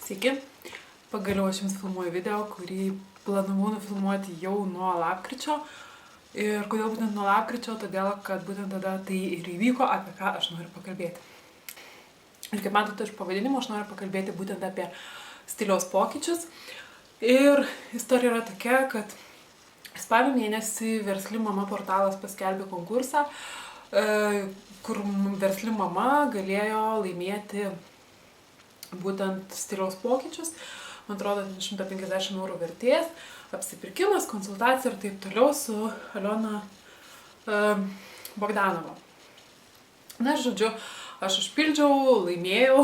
Sveiki, pagaliau aš jums filmuoju video, kurį planavau nufilmuoti jau nuo lapkričio. Ir kodėl būtent nuo lapkričio? Todėl, kad būtent tada tai ir įvyko, apie ką aš noriu pakalbėti. Ir kaip matote iš pavadinimo, aš noriu pakalbėti būtent apie stiliaus pokyčius. Ir istorija yra tokia, kad spalio mėnesį Versli mama portalas paskelbė konkursą, kur Versli mama galėjo laimėti būtent stiliaus pokyčius, man atrodo, 150 € vertės, apsipirkimas, konsultacija ir taip toliau su Aliona Bogdanova. Na, žodžiu, aš užpildžiau, laimėjau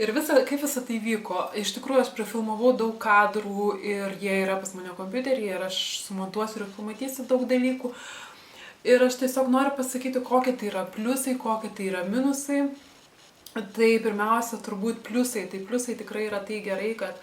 ir kaip visą tai vyko. Iš tikrųjų, aš prifilmavau daug kadrų ir jie yra pas mane kompiuteryje ir aš sumontuosiu ir pamatysiu daug dalykų. Ir aš tiesiog noriu pasakyti, kokie tai yra pliusai, kokie tai yra minusai. Tai pirmiausia, turbūt pliusai. Tai pliusai tikrai yra tai gerai, kad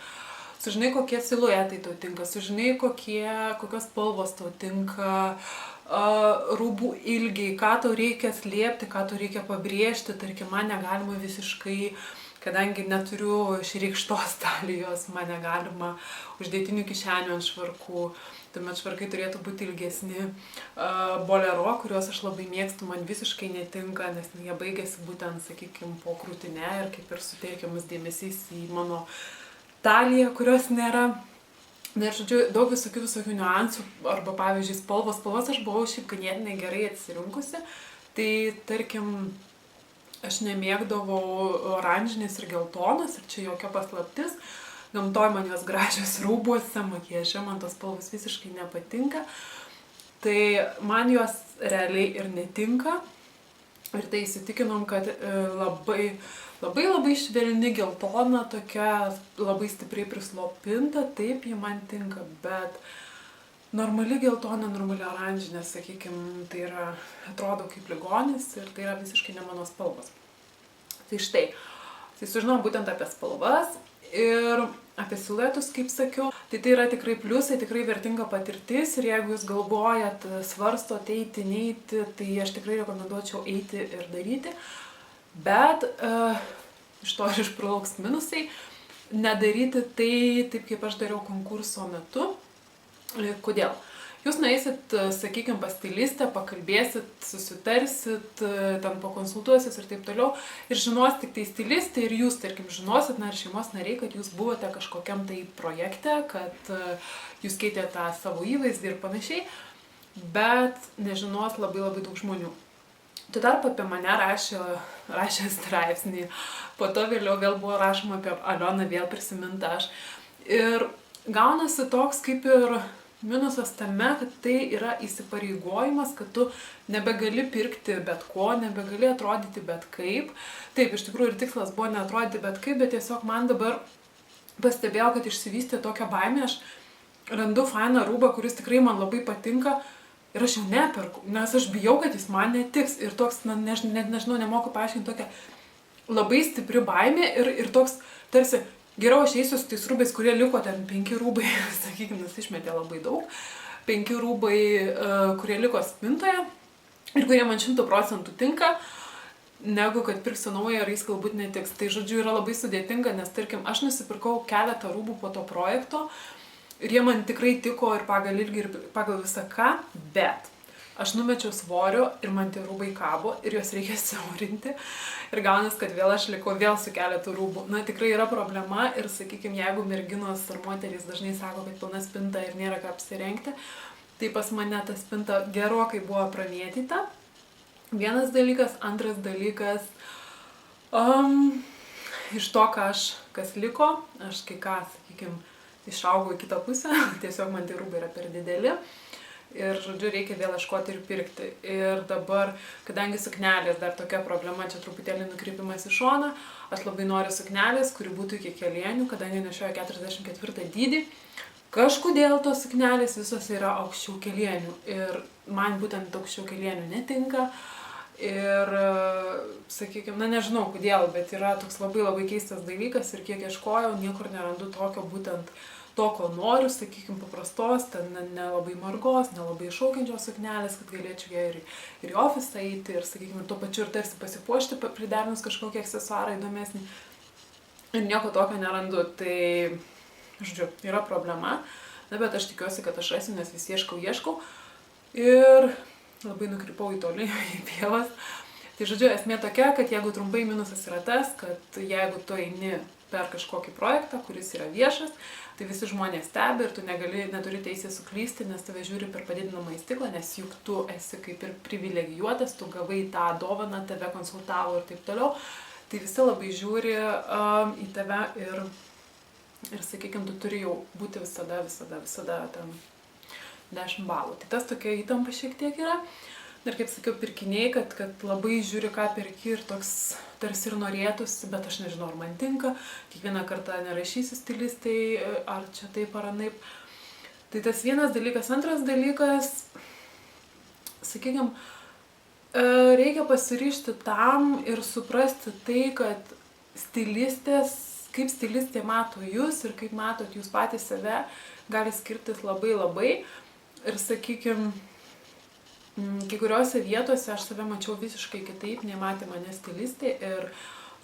sužinai, kokie siluetai tau tinka, sužinai, kokios spalvos tau tinka, rūbų ilgiai, ką tau reikia slėpti, ką tau reikia pabrėžti. Tarkim, man negalima visiškai, kadangi neturiu išreikštos talijos, man negalima uždėtinių kišenių ant švarkų. Tuomet švarkai turėtų būti ilgesni. Bolero, kuriuos aš labai mėgstu, man visiškai netinka, nes jie baigėsi būtent, sakykime, po krūtine ir kaip ir sutelkiamas dėmesys į mano taliją, kurios nėra. Na ir žodžiu, daug visokių niuansų, arba pavyzdžiui spalvos aš buvau šiaip ganėtinai gerai atsirinkusi. Tai tarkim, aš nemėgdavau oranžinės ir geltonas ir čia jokia paslaptis. Gamtoj man jos gražios rūbuose, makiaže, man tos spalvos visiškai nepatinka. Tai man jos realiai ir netinka. Ir tai įsitikinom, kad labai švelni geltona, tokia labai stipriai prislopinta, taip ji man tinka, bet normali geltona, normali oranžinė, sakykime, tai yra, atrodo kaip ligonis ir tai yra visiškai ne mano spalvos. Tai štai, tai sužinom būtent apie spalvas ir apie siluetus, kaip sakiau. Tai yra tikrai pliusai, tikrai vertinga patirtis ir jeigu jūs galvojat, svarstot eiti, neiti, tai aš tikrai rekomenduočiau eiti ir daryti. Bet iš to ir išplauks minusai, nedaryti tai taip, kaip aš dariau konkurso metu. Kodėl? Jūs nueisit, sakykime, pas stilistę, pakalbėsit, susitarsit, ten pakonsultuosit ir taip toliau. Ir žinos tik tai stilistė ir jūs, tarkim, žinosit, na ir šeimos nariai, kad jūs buvote kažkokiam tai projekte, kad jūs keitėte tą savo įvaizdį ir panašiai, bet nežinos labai daug žmonių. Tuo tarpu apie mane rašė straipsnį, po to vėliau vėl buvo rašoma apie Alioną, vėl prisiminta aš. Ir gaunasi toks kaip ir minusas tame, kad tai yra įsipareigojimas, kad tu nebegali pirkti bet ko, nebegali atrodyti bet kaip. Taip, iš tikrųjų ir tikslas buvo neatrodyti bet kaip, bet tiesiog man dabar pastebėjau, kad išsivystė tokia baimė, aš randu fainą rūbą, kuris tikrai man labai patinka ir aš jau neperku, nes aš bijau, kad jis man netiks. Ir toks, nežinau, nemoku paaiškinti, tokia labai stipri baimė ir toks tarsi geriau aš eisiu su tais rūbais, kurie liko ten 5 rūbai, sakykime, nes išmetė labai daug, 5 rūbai, kurie liko spintoje ir kurie man 100% tinka, negu kad pirksiu naują ir jis galbūt netiks. Tai žodžiu yra labai sudėtinga, nes tarkim, aš nusipirkau keletą rūbų po to projekto ir jie man tikrai tiko ir pagal ilgį ir pagal visą ką, bet aš numečiau svorio ir man tie rūbai kabo ir juos reikia siaurinti. Ir gaunas, kad vėl aš likau vėl su keletu rūbų. Na, tikrai yra problema ir, sakykime, jeigu merginos ar moterys dažnai sako, kad pilna spinta ir nėra ką apsirengti, tai pas mane ta spinta gerokai buvo pramėtyta. Vienas dalykas, antras dalykas, iš to, kas liko, aš kai ką, sakykime, išaugau į kitą pusę, tiesiog man tie rūbai yra per dideli. Ir, žodžiu, reikia vėl ieškoti ir pirkti. Ir dabar, kadangi suknelės dar tokia problema, čia truputėlį nukrypimas į šoną, aš labai noriu suknelės, kuri būtų iki kelienių, kadangi nešioju 44 dydį. Kažkodėl tos suknelės visos yra aukščiau kelienių. Ir man būtent aukščiau kelienių netinka. Ir, sakykime, nežinau kodėl, bet yra toks labai keistas dalykas ir kiek ieškojau, niekur nerandu tokio būtent to, ko noriu, sakykime, paprastos, ten nelabai margos, nelabai iššaukiančios suknelės, kad galėčiau ją ir į ofisą eiti ir, sakykime, tuo pačiu ir tarsi pasipuošti, priderinus kažkokį aksesuarą įdomesnį. ir nieko tokio nerandu. Tai, žodžiu, yra problema, na, bet aš tikiuosi, kad aš rasiu, nes vis ieškau. Ir labai nukrypau į tolį, į pievas. Tai, žodžiu, esmė tokia, kad jeigu trumpai minusas yra tas, kad jeigu tu eini per kažkokį projektą, kuris yra viešas, tai visi žmonės stebi ir tu neturi teisės suklysti, nes tave žiūri per padidinamąjį stiklą, nes juk tu esi kaip ir privilegijuotas, tu gavai tą dovaną, tave konsultavo ir taip toliau. Tai visi labai žiūri į tave ir sakykime, tu turi jau būti visada ten 10 balų. Tai tas tokia įtampa šiek tiek yra. Ir kaip sakiau, pirkiniai, kad labai žiūri, ką perki ir toks tarsi ir norėtųsi, bet aš nežinau, ar man tinka. Kiekvieną kartą nerašysiu stilistai, ar čia taip ar anaip. Tai tas vienas dalykas. Antras dalykas, sakykime, reikia pasiryžti tam ir suprasti tai, kad kaip stilistė mato jūs ir kaip matot jūs patys save, gali skirtis labai. Ir sakykime, kai kuriuose vietose aš save mačiau visiškai kitaip, nei matė mane stilistė ir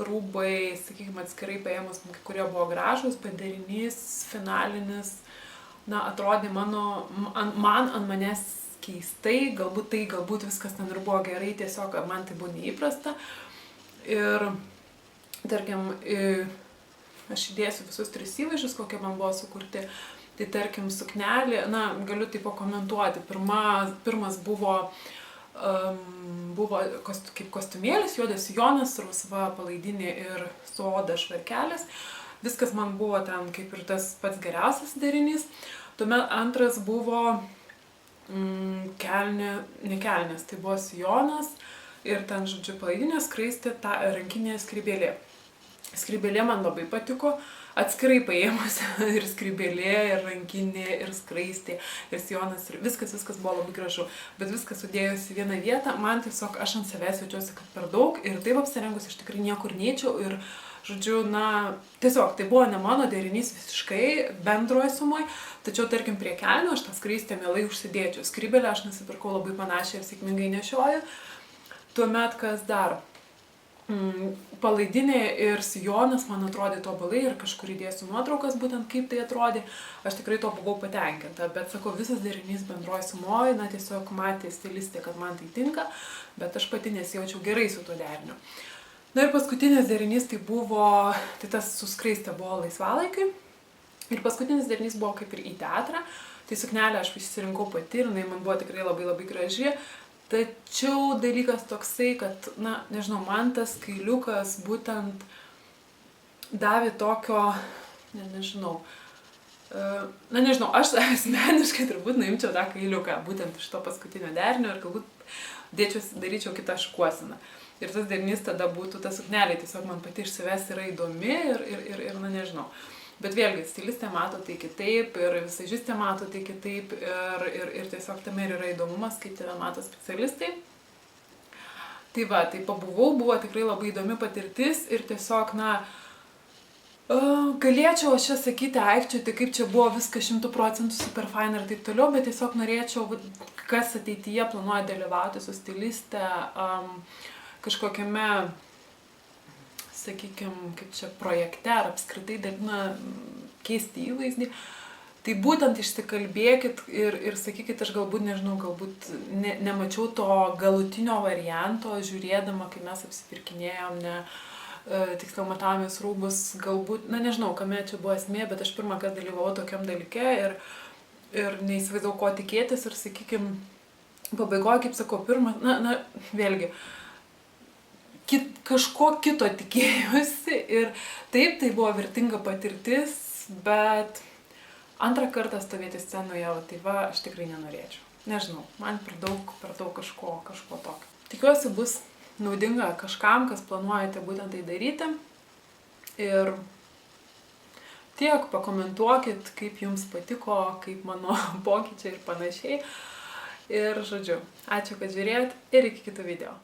rūbai, sakykime, atskirai paėmus, kai kurie buvo gražus, bet derinys, finalinis, na, atrodė man ant manęs keistai, galbūt viskas ten ir buvo gerai, tiesiog man tai buvo neįprasta. Ir, tarkim, aš įdėsiu visus 3 įvaizdžius, kokie man buvo sukurti. Tai tarkim, suknelė, na, galiu tai pakomentuoti. Pirmas buvo kaip kostiumėlis, juodas sijonas, rausva palaidinė ir su oda švarkelis. Viskas man buvo ten kaip ir tas pats geriausias derinys. Tuomet antras buvo ne kelnės, tai buvo sijonas ir ten, žodžiu, palaidinė, skraistė, rankinė skrybėlė. Skrybėlė man labai patiko. Atskirai paėmus ir skrybėlė, ir rankinė, ir skraistė, ir sijonas, ir viskas buvo labai gražu. Bet viskas sudėjus į vieną vietą, man tiesiog aš ant savęs jaučiuosi, kad per daug ir taip apsirengus aš tikrai niekur neičiau ir, žodžiu, na, tiesiog tai buvo ne mano derinys visiškai bendroje sumoje, tačiau, tarkim, prie kelnių aš tą skraistę mielai užsidėčiau. Skrybėlę aš nusipirkau labai panašiai ir sėkmingai nešioju. Tuomet kas dar? Palaidinė ir sijonas man atrodė tobulai ir kažkur įdėsiu nuotraukas būtent kaip tai atrodė. Aš tikrai to buvau patenkinta, bet sakau, visas derinys bendroje sumoje, na, tiesiog matė stilistė, kad man tai tinka, bet aš pati nesijaučiau gerai su tuo deriniu. Na ir paskutinis derinys tai tas su skraistė buvo laisvalaikiui. Ir paskutinis derinys buvo kaip ir į teatrą. Tai suknelę aš pasirinkau pati ir jinai man buvo tikrai labai graži. Tačiau dalykas toksai, kad, na, nežinau, man tas kailiukas būtent davė tokio, nežinau, aš asmeniškai turbūt nuimčiau tą kailiuką, būtent iš to paskutinio derinio ir galbūt daryčiau kitą šukuoseną. Ir tas derinys tada būtų ta suknelė, tiesiog man pati iš savęs yra įdomi ir na, nežinau. Bet vėlgi, stilistė mato tai kitaip ir visažistė mato tai kitaip ir tiesiog tame ir yra įdomumas, kaip tave mato specialistai. Tai va, tai pabuvau, buvo tikrai labai įdomi patirtis ir tiesiog, na, galėčiau aš čia sakyti, aikčioti, kaip čia buvo viskas 100% super fine ir taip toliau, bet tiesiog norėčiau, kas ateityje planuoja dalyvauti su stiliste kažkokiame, sakykime, kaip čia projekte ar apskritai keisti įvaizdį, tai būtent išsikalbėkit ir sakykit, aš galbūt nemačiau to galutinio varianto, žiūrėdama, kai mes apsipirkinėjom, tiksliau matavomės rūbus, galbūt, na nežinau, kame čia buvo esmė, bet aš pirmą kartą dalyvavau tokiam dalyke ir neįsivaizdavau, ko tikėtis ir, sakykime, pabaigoje, kaip sakau, vėlgi, kažko kito tikėjusi ir taip, tai buvo vertinga patirtis, bet antrą kartą stovėti scenoje, tai va, aš tikrai nenorėčiau. Nežinau, man per daug kažko tokio. Tikiuosi bus naudinga kažkam, kas planuojate būtent tai daryti. Ir tiek, pakomentuokit, kaip jums patiko, kaip mano pokyčiai ir panašiai. Ir žodžiu, ačiū, kad žiūrėjot ir iki kitų video.